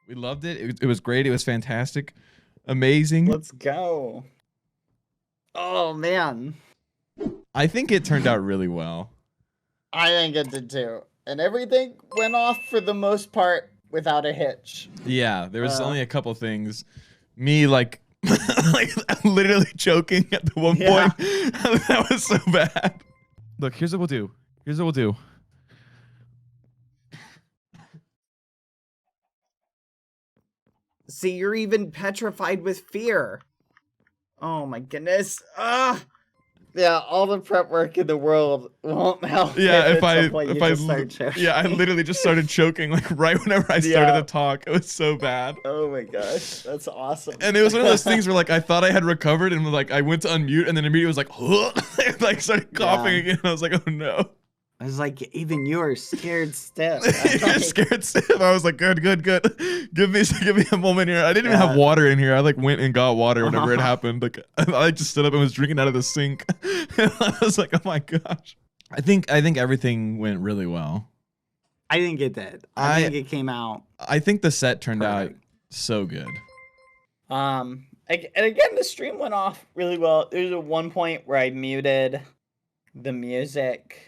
We loved it. It was great. It was fantastic. Amazing. Let's go. Oh, man. I think it turned out really well. I think it did too. And everything went off for the most part without a hitch. Yeah, there was only a couple things. Me, like, like literally choking at the one point. That was so bad. Look, here's what we'll do. Here's what we'll do. See, you're even petrified with fear. Oh my goodness. Yeah, all the prep work in the world won't help. Yeah, if I literally just started choking like right whenever I started to talk. It was so bad. Oh my gosh, that's awesome. And it was one of those things where like I thought I had recovered and like I went to unmute and then immediately was like, like started coughing again. I was like, oh no. I was like, even you're scared stiff. You're scared stiff. I was like, good. Give me a moment here. I didn't even have water in here. I like went and got water whenever it happened. Like I just stood up and was drinking out of the sink. I was like, oh my gosh. I think everything went really well. I think it did. I think it came out. I think the set turned out so good. And again, the stream went off really well. There's one point where I muted the music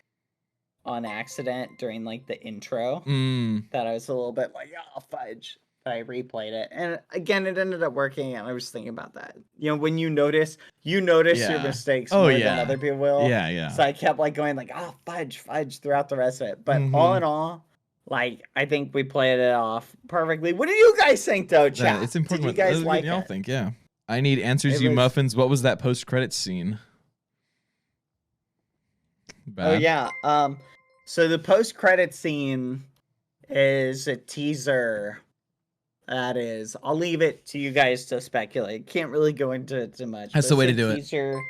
on accident during like the intro that I was a little bit like, oh fudge. But I replayed it, and again it ended up working, and I was thinking about that. You know, when you notice your mistakes more than other people will. Yeah. So I kept like going like, oh fudge throughout the rest of it. But all in all, like I think we played it off perfectly. What do you guys think though, chat? Yeah, it's important. Did you guys like y'all it? think? Yeah. I need answers, you muffins. What was that post-credits scene? Bad. Oh yeah. So the post-credit scene is a teaser. That is, I'll leave it to you guys to speculate. Can't really go into it too much. That's the way to do teaser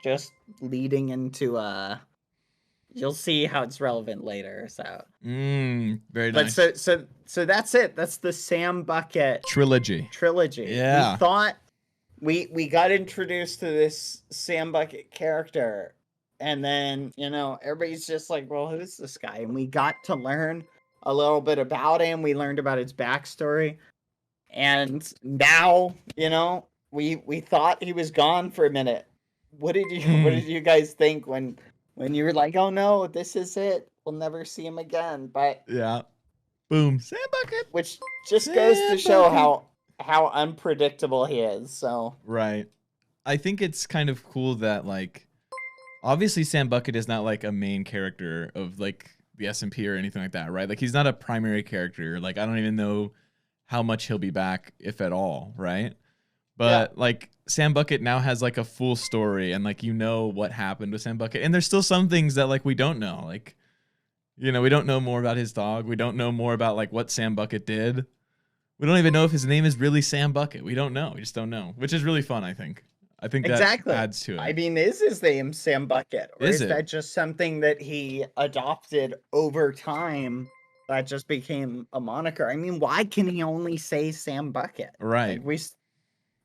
just leading into you'll see how it's relevant later. So very nice. But so that's it. That's the Sam Bucket trilogy. Yeah. We thought we got introduced to this Sam Bucket character. And then, you know, everybody's just like, well, who's this guy? And we got to learn a little bit about him. We learned about his backstory. And now, you know, we thought he was gone for a minute. What did you guys think when you were like, oh no, this is it. We'll never see him again. But yeah. Boom. Sam Bucket. Which just goes to show how unpredictable he is. So right. I think it's kind of cool that like obviously Sam Bucket is not like a main character of like the SMP or anything like that, right? Like he's not a primary character. Like I don't even know how much he'll be back, if at all, right? But like Sam Bucket now has like a full story and like you know what happened with Sam Bucket. And there's still some things that like we don't know. Like, you know, we don't know more about his dog. We don't know more about like what Sam Bucket did. We don't even know if his name is really Sam Bucket. We don't know. We just don't know, which is really fun, I think. I think that adds to it. I mean, is his name Sam Bucket? Or is that just something that he adopted over time that just became a moniker? I mean, why can he only say Sam Bucket? Right. Like,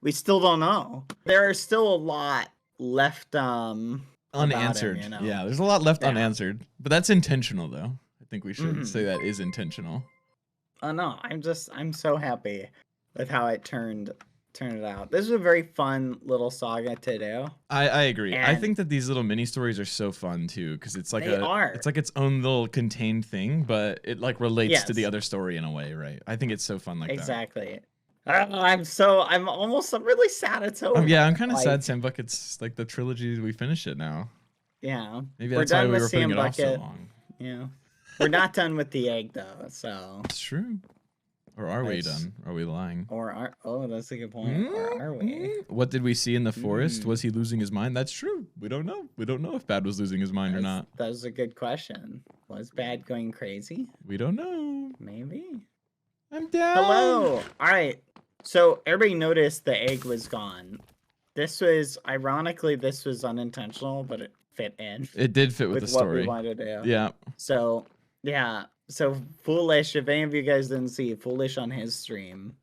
we still don't know. There are still a lot left unanswered. Him, you know? Yeah, there's a lot left unanswered. But that's intentional, though. I think we should say that is intentional. Oh, no. I'm so happy with how it turned it out. This is a very fun little saga to do. I agree. And I think that these little mini stories are so fun too, because it's like it's like its own little contained thing, but it like relates to the other story in a way, right? I think it's so fun like that. Exactly. I'm really sad it's over. Yeah, I'm kind of sad Sam Bucket's like the trilogy, we finished it now. Yeah. Maybe that's why we were putting it off so long. Yeah. We're not done with the egg though, so. It's true. Or are we done? Are we lying? Oh, that's a good point. Or are we? What did we see in the forest? Was he losing his mind? That's true. We don't know. We don't know if Bad was losing his mind or not. That was a good question. Was Bad going crazy? We don't know. Maybe. I'm down. Hello. All right. So everybody noticed the egg was gone. Ironically, this was unintentional, but it fit in. It did fit with the story. What we wanted to do. Yeah. So, yeah. So Foolish, if any of you guys didn't see Foolish on his stream,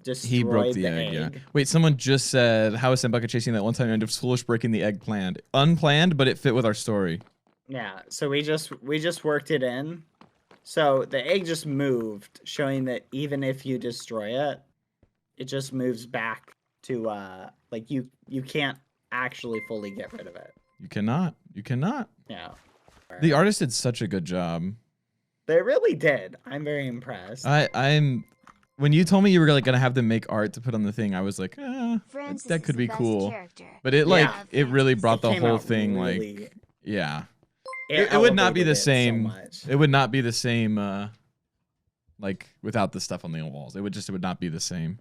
he broke the egg. Yeah. Wait, someone just said, "How is Sam Bucket chasing that one time and Foolish breaking the egg planned? Unplanned, but it fit with our story." Yeah. So we just worked it in, So the egg just moved, showing that even if you destroy it, it just moves back to like you can't actually fully get rid of it. You cannot. You cannot. Yeah. The artist did such a good job. They really did. I'm very impressed. I'm when you told me you were like gonna have them make art to put on the thing, I was like, that could be cool. Character. But it like it really brought the whole thing really, like yeah. It would not be the same. So it would not be the same like without the stuff on the walls. It would not be the same.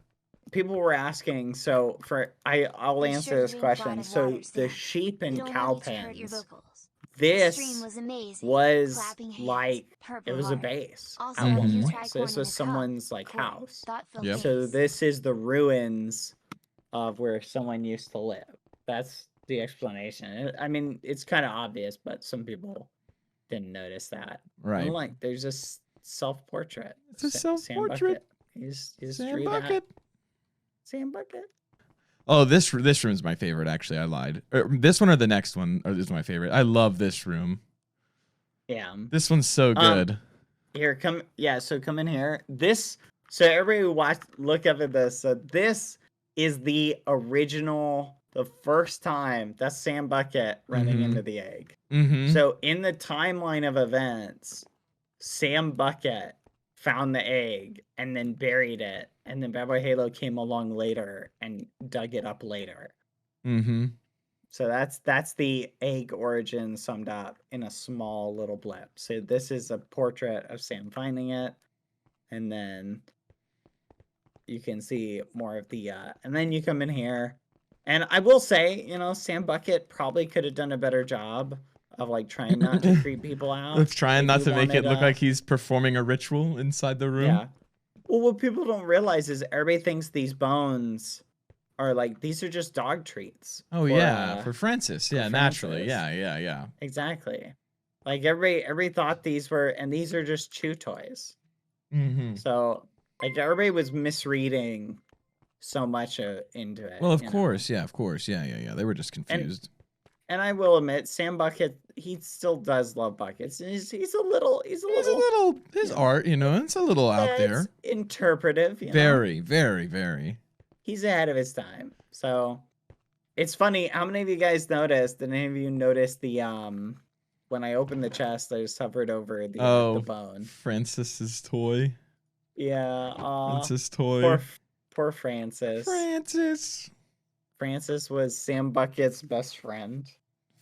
People were asking, so I'll answer this question. So the sheep and cow pens, this was like it was a base. So this was someone's like house. Yep. So this is the ruins of where someone used to live. That's the explanation. I mean, it's kind of obvious, but some people didn't notice that. Right. And like, there's a self-portrait. It's a self-portrait. He's Sam Bucket. Sam Bucket. Oh, this room's my favorite. Actually, I lied. This one or the next one is my favorite. I love this room. Yeah. This one's so good. Here, come. Yeah. So come in here. So everybody look up at this. So this is the original. The first time that's Sam Bucket running into the egg. So in the timeline of events, Sam Bucket found the egg and then buried it, and then BadBoyHalo came along later and dug it up later. So that's the egg origin summed up in a small little blip. So this is a portrait of Sam finding it, and then you can see more of the and then you come in here. And I will say, you know, Sam Bucket probably could have done a better job of like trying not to creep people out. Of trying not to make it look like he's performing a ritual inside the room. Yeah. Well, what people don't realize is everybody thinks these bones are like, these are just dog treats. Oh, yeah. For Francis. Yeah, naturally. Yeah. Exactly. Like everybody thought these were, and these are just chew toys. So like everybody was misreading so much into it. Well, of course, yeah. They were just confused. And I will admit, Sam Bucket, he still does love buckets. He's a little his art, you know, it's a little out there. Interpretive, you know? Very. He's ahead of his time. So it's funny. How many of you guys noticed? Did any of you notice the when I opened the chest, I just hovered over the bone. Francis's toy. Yeah. Francis toy. Poor Francis. Francis was Sam Bucket's best friend.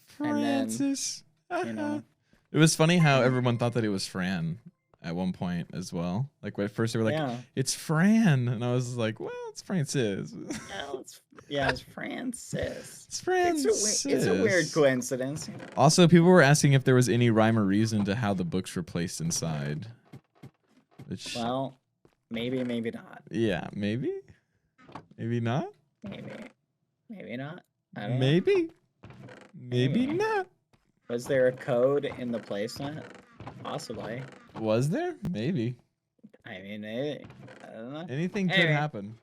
Francis. And then, you know. It was funny how everyone thought that it was Fran at one point as well. Like at first they were like, it's Fran. And I was like, well, it's Francis. It's Francis. It's Francis. It's a weird coincidence. You know? Also, people were asking if there was any rhyme or reason to how the books were placed inside. Well, maybe not. Yeah, maybe. Maybe not. Maybe not. I don't know. Maybe not. Was there a code in the placement? Possibly. Was there? Maybe. I mean, I don't know. Anything could happen.